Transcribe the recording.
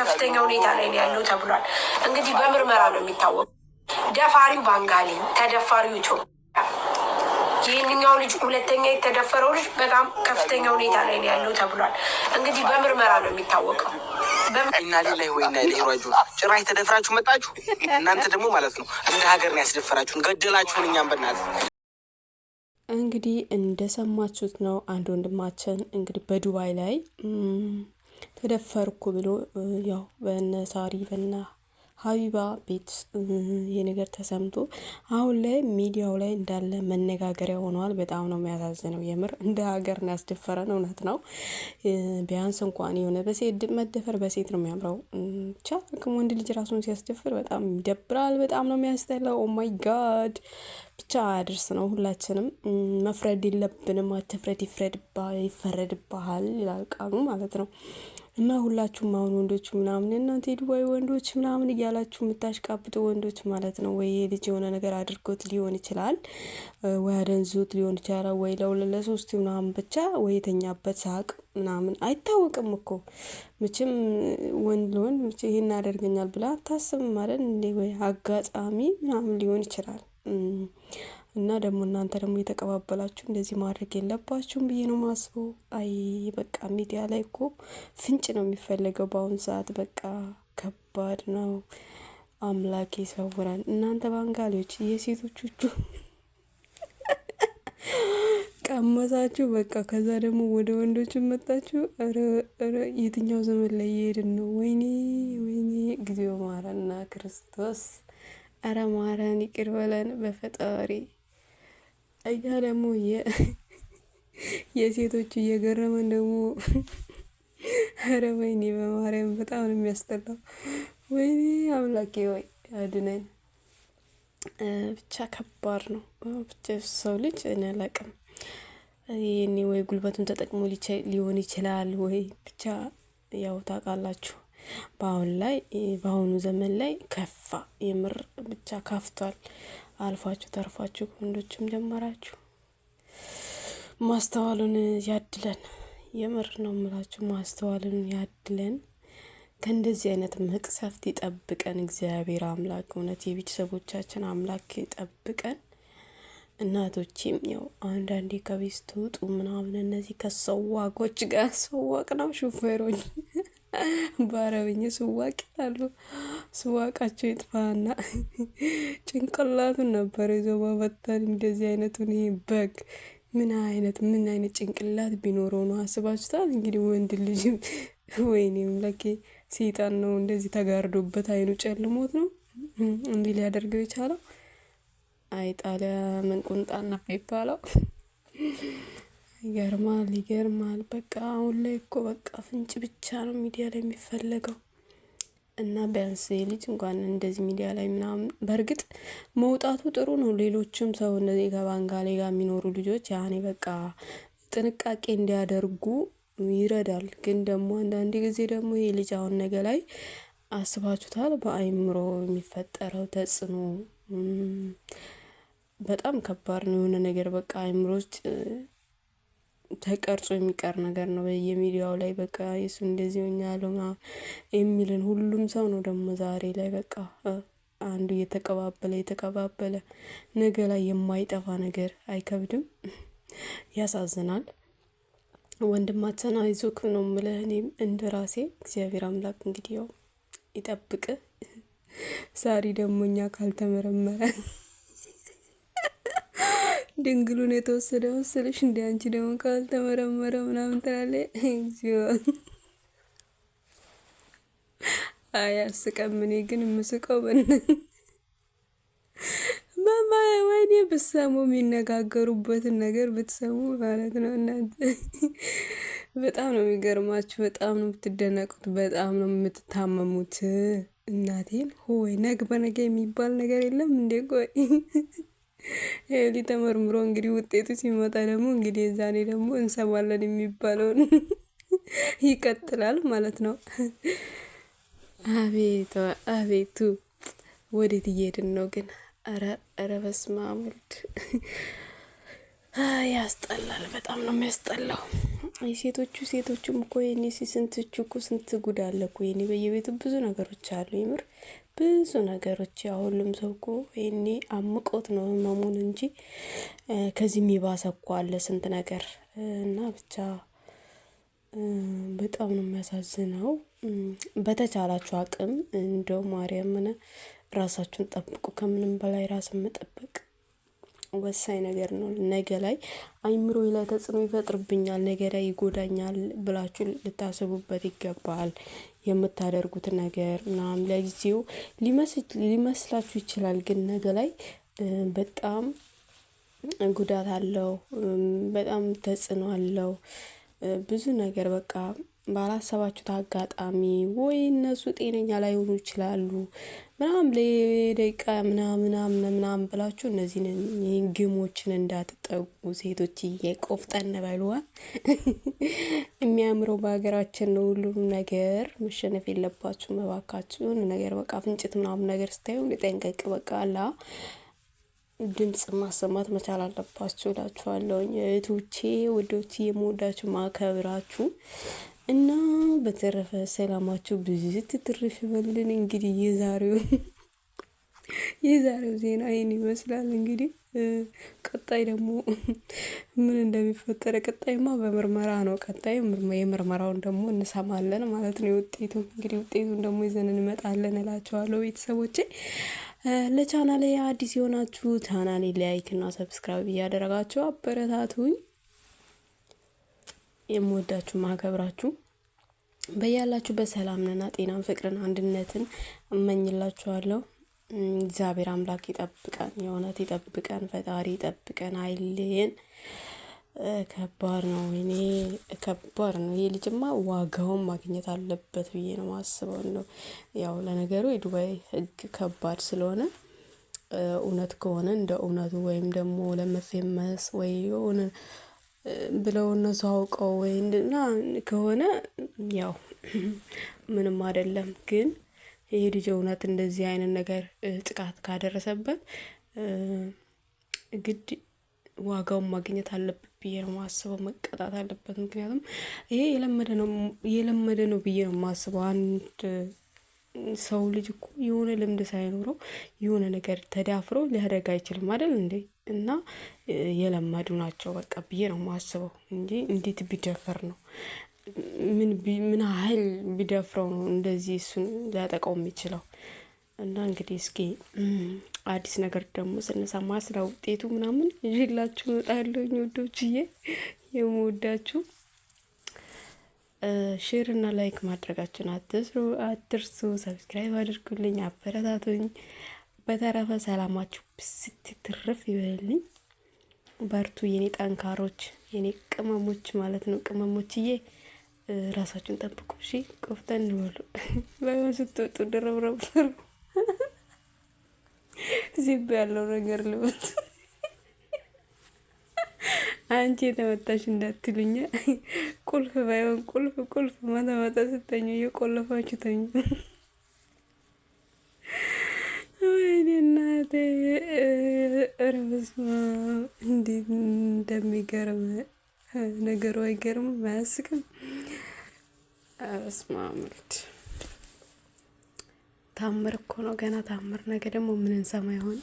ከፍተኛ ሁኔታ ላይ ያለው ተብሏል። እንግዲህ በምርመራ ነው የሚታወቀው። ደፋሪው ባንጋሊ፣ ተደፋሪው ኢትዮጵያ። ይህንኛው ልጅ ሁለተኛ የተደፈረው ልጅ በጣም ከፍተኛ ሁኔታ ላይ ያለው ተብሏል። እንግዲህ በምርመራ ነው የሚታወቀው። እና ሌላ ወይና ሌሯጁ ጭራሽ ተደፍራችሁ መጣችሁ። እናንተ ደግሞ ማለት ነው እንደ ሀገር ነው ያስደፈራችሁን፣ ገደላችሁን። እኛም በእናት እንግዲህ እንደሰማችሁት ነው። አንድ ወንድማችን እንግዲህ በዱባይ ላይ ተደፈርኩ ብሎ ያው በነ ሳሪ በነ ሀቢባ ቤት የነገር ተሰምቶ አሁን ላይ ሚዲያው ላይ እንዳለ መነጋገሪያ ሆኗል። በጣም ነው የሚያሳዝነው። የምር እንደ ሀገር ነው ያስደፈረን። እውነት ነው። ቢያንስ እንኳን የሆነ በሴት መደፈር በሴት ነው የሚያምረው። ብቻ ወንድ ልጅ ራሱን ሲያስደፍር በጣም ይደብራል። በጣም ነው የሚያስጠላው። ኦ ማይ ጋድ። ብቻ አያድርስ ነው። ሁላችንም መፍረድ የለብንም። አትፍረድ ይፈረድብሃል ይላል ቃሉ ማለት ነው። እና ሁላችሁም አሁን ወንዶች ምናምን እናንተ የዱባይ ወንዶች ምናምን እያላችሁ የምታሽቃብጡ ወንዶች ማለት ነው ወይ ልጅ የሆነ ነገር አድርጎት ሊሆን ይችላል፣ ወይ አደንዙት ሊሆን ይችላል፣ ወይ ለሶስት ምናምን ብቻ ወይ የተኛበት ሳቅ ምናምን አይታወቅም እኮ መቼም ወንድ ለወንድ ይሄን ያደርገኛል ብላ አታስብም ማለት እንዴ፣ ወይ አጋጣሚ ምናምን ሊሆን ይችላል። እና ደግሞ እናንተ ደግሞ የተቀባበላችሁ እንደዚህ ማድረግ የለባችሁም ብዬ ነው ማስበው። አይ በቃ ሚዲያ ላይ እኮ ፍንጭ ነው የሚፈለገው በአሁኑ ሰዓት። በቃ ከባድ ነው። አምላክ ይሰውራል። እናንተ ባንጋሊዎች የሴቶቹ ቀመሳችሁ በቃ። ከዛ ደግሞ ወደ ወንዶች መጣችሁ። ኧረ የትኛው ዘመን ላይ እየሄድን ነው? ወይኔ ጊዜው ማረና ክርስቶስ። ኧረ ማረን፣ ይቅር በለን በፈጣሪ። እኛ ደግሞ የሴቶቹ እየገረመን ደግሞ ኧረ ወይኔ በማርያም በጣም ነው የሚያስጠላው። ወይኔ አምላኬ ወይ አድነን። ብቻ ከባድ ነው። ብቻ ሰው ልጅ እኔ አላቅም። ይሄኔ ወይ ጉልበቱን ተጠቅሞ ሊሆን ይችላል ወይ ብቻ ያው ታውቃላችሁ። በአሁኑ ዘመን ላይ ከፋ። የምር ብቻ ካፍቷል። አልፋችሁ ተርፋችሁ ወንዶችም ጀመራችሁ። ማስተዋሉን ያድለን። የምር ነው የምላችሁ። ማስተዋሉን ያድለን። ከእንደዚህ አይነት መቅሰፍት ይጠብቀን እግዚአብሔር አምላክ። እውነት የቤተሰቦቻችን አምላክ ይጠብቀን። እናቶችም ያው አንዳንዴ ከቤት ውጡ ምናምን እነዚህ ከሰዋቆች ጋር ሰዋቅ ነው ሹፌሮች በአረብኛ ስዋቅ ይላሉ። ስዋቃቸው ይጥፋና ጭንቅላቱን ነበር ይዘው ማበታን። እንደዚህ አይነቱን ይሄ በግ ምን አይነት ጭንቅላት ቢኖረው ነው አስባችሁታል? እንግዲህ ወንድ ልጅ ወይኔም ለኬ ሰይጣን ነው እንደዚህ ተጋርዶበት አይኑ ጨልሞት ነው እንዲህ ሊያደርገው የቻለው። አይጣሊያ ምን ቁንጣና ይባላል። ይገርማል። በቃ አሁን ላይ እኮ በቃ ፍንጭ ብቻ ነው ሚዲያ ላይ የሚፈለገው። እና ቢያንስ ልጅ እንኳን እንደዚህ ሚዲያ ላይ ምናምን በእርግጥ መውጣቱ ጥሩ ነው። ሌሎችም ሰው እንደዚህ ከባንጋሌ ጋር የሚኖሩ ልጆች ያኔ በቃ ጥንቃቄ እንዲያደርጉ ይረዳል። ግን ደግሞ አንዳንድ ጊዜ ደግሞ ይሄ ልጅ አሁን ነገ ላይ አስባችሁታል? በአይምሮ የሚፈጠረው ተጽዕኖ በጣም ከባድ ነው። የሆነ ነገር በቃ አይምሮ ውስጥ ተቀርጾ የሚቀር ነገር ነው። በየሚዲያው ላይ በቃ እሱ እንደዚህ ሆኛለሁ የሚልን ሁሉም ሰው ነው። ደግሞ ዛሬ ላይ በቃ አንዱ የተቀባበለ ነገ ላይ የማይጠፋ ነገር አይከብድም? ያሳዝናል። ወንድማችን አይዞክ ነው የምልህ። እኔም እንደራሴ እግዚአብሔር አምላክ እንግዲህ ያው ይጠብቅ። ዛሬ ደግሞ እኛ ካልተመረመረ ድንግሉን የተወሰደ መሰለሽ እንደ አንቺ ደግሞ ካልተመረመረ ምናምን ትላለች። እግዚኦ አያስቀም። እኔ ግን የምስቀው ወይኔ ብትሰሙ የሚነጋገሩበትን ነገር ብትሰሙ ማለት ነው። እናንተ በጣም ነው የሚገርማችሁ። በጣም ነው የምትደነቁት። በጣም ነው የምትታመሙት። እናቴን ሆይ ነግ በነገ የሚባል ነገር የለም እንዴ? ቆይ ይሄ ተመርምሮ እንግዲህ ውጤቱ ሲመጣ ደግሞ እንግዲህ ዛኔ ደግሞ እንሰማለን የሚባለውን ይቀጥላል ማለት ነው። አቤቱ ወዴት እየሄድን ነው ግን? ኧረ በስመ አብ ወልድ ያስጠላል። በጣም ነው የሚያስጠላው። ሴቶቹም እኮ የኔ ስንቶቹ እኮ ስንት ጉድ አለ እኮ የኔ በየቤቱ ብዙ ነገሮች አሉ። የምር ብዙ ነገሮች ያው ሁሉም ሰው እኮ የኔ አምቆት ነው ህመሙን እንጂ ከዚህ የሚባሰ እኮ አለ ስንት ነገር እና ብቻ በጣም ነው የሚያሳዝነው። በተቻላችሁ አቅም እንደው ማርያምን ራሳችሁን ጠብቁ። ከምንም በላይ ራስን መጠበቅ ወሳኝ ነገር ነው። ነገ ላይ አይምሮዬ ላይ ተጽዕኖ ይፈጥርብኛል፣ ነገ ላይ ይጎዳኛል ብላችሁ ልታስቡበት ይገባል። የምታደርጉት ነገር ምናምን ለጊዜው ሊመስላችሁ ይችላል፣ ግን ነገ ላይ በጣም ጉዳት አለው፣ በጣም ተጽዕኖ አለው። ብዙ ነገር በቃ ባላሰባችሁት አጋጣሚ ወይ እነሱ ጤነኛ ላይሆኑ ይችላሉ ምናምን ለደቂቃ ምናምን ብላችሁ እነዚህን ግሞችን እንዳትጠጉ ሴቶችዬ፣ ቆፍጠን በሉዋ። የሚያምረው በሀገራችን ነው። ሁሉም ነገር መሸነፍ የለባችሁም እባካችሁ። የሆነ ነገር በቃ ፍንጭት ምናምን ነገር ስታዩ ጠንቀቅ በቃ አላ ድምጽ ማሰማት መቻል አለባችሁ እላችኋለሁኝ እህቶቼ፣ ውዶቼ፣ የምወዳችሁ ማከብራችሁ እና በተረፈ ሰላማችሁ ብዙ ትትርፍ ይበልልን። እንግዲህ የዛሬው ዜና ይሄን ይመስላል። እንግዲህ ቀጣይ ደግሞ ምን እንደሚፈጠር ቀጣይማ በምርመራ ነው። ቀጣይ የምርመራውን ደግሞ እንሰማለን ማለት ነው። ውጤቱን ደግሞ ይዘን እንመጣለን እላችኋለሁ ቤተሰቦቼ። ለቻናሌ አዲስ የሆናችሁ ቻናሌ ላይክ እና ሰብስክራይብ እያደረጋችሁ አበረታቱኝ። የምወዳችሁ ማከብራችሁ በያላችሁ በሰላምና ጤናን፣ ፍቅርን፣ አንድነትን እመኝላችኋለሁ። እግዚአብሔር አምላክ ይጠብቀን፣ የእውነት ይጠብቀን፣ ፈጣሪ ይጠብቀን፣ አይለየን። ከባድ ነው ይሄ ልጅማ ዋጋውን ማግኘት አለበት ብዬ ነው ማስበው ነው። ያው ለነገሩ የዱባይ ህግ ከባድ ስለሆነ እውነት ከሆነ እንደ እውነቱ ወይም ደግሞ ለመፌመስ ወይ የሆነ ብለው እነሱ አውቀው ወይ እና ከሆነ ያው ምንም አይደለም። ግን ይሄ ልጅ እውነት እንደዚህ አይነት ነገር ጥቃት ካደረሰበት ግድ ዋጋውን ማግኘት አለበት ብዬ ነው ማስበው፣ መቀጣት አለበት። ምክንያቱም ይሄ የለመደ ነው ብዬ ነው ማስበው። አንድ ሰው ልጅ እኮ የሆነ ልምድ ሳይኖረው የሆነ ነገር ተዳፍሮ ሊያደርግ አይችልም አይደል እንዴ? እና የለመዱ ናቸው በቃ ብዬ ነው ማስበው እንጂ እንዴት ቢደፈር ነው ምን ኃይል ቢደፍረው ነው እንደዚህ እሱን ሊያጠቃው የሚችለው? እና እንግዲህ እስኪ አዲስ ነገር ደግሞ ስንሰማ ስለ ውጤቱ ምናምን ይዤላችሁ እመጣለሁ። ውዶችዬ የምወዳችሁ ሼር እና ላይክ ማድረጋችሁን አትርሱ። ሰብስክራይብ አድርጉልኝ፣ አበረታቱኝ። በተረፈ ሰላማችሁ ብስት ትርፍ ይበልልኝ። በርቱ የኔ ጠንካሮች፣ የኔ ቅመሞች ማለት ነው። ቅመሞችዬ ራሳችሁን ጠብቁ እሺ። ቆፍጠን በሉ። ባይሆን ስትወጡ ድረብረብ ዚብ ያለው ነገር ልበስ። አንቺ የተመታሽ እንዳትሉኛ። ቁልፍ ባይሆን ቁልፍ ማታ ስተኙ እየቆለፋችሁ ተኙ። ወይኔ እናቴ ኧረ በስመ አብ እንዴት እንደሚገርም ነገሩ አይገርምም? አያስቅም? በስመ አብ ወልድ ታምር እኮ ነው፣ ገና ታምር። ነገ ደግሞ ምን እንሰማ ይሆን?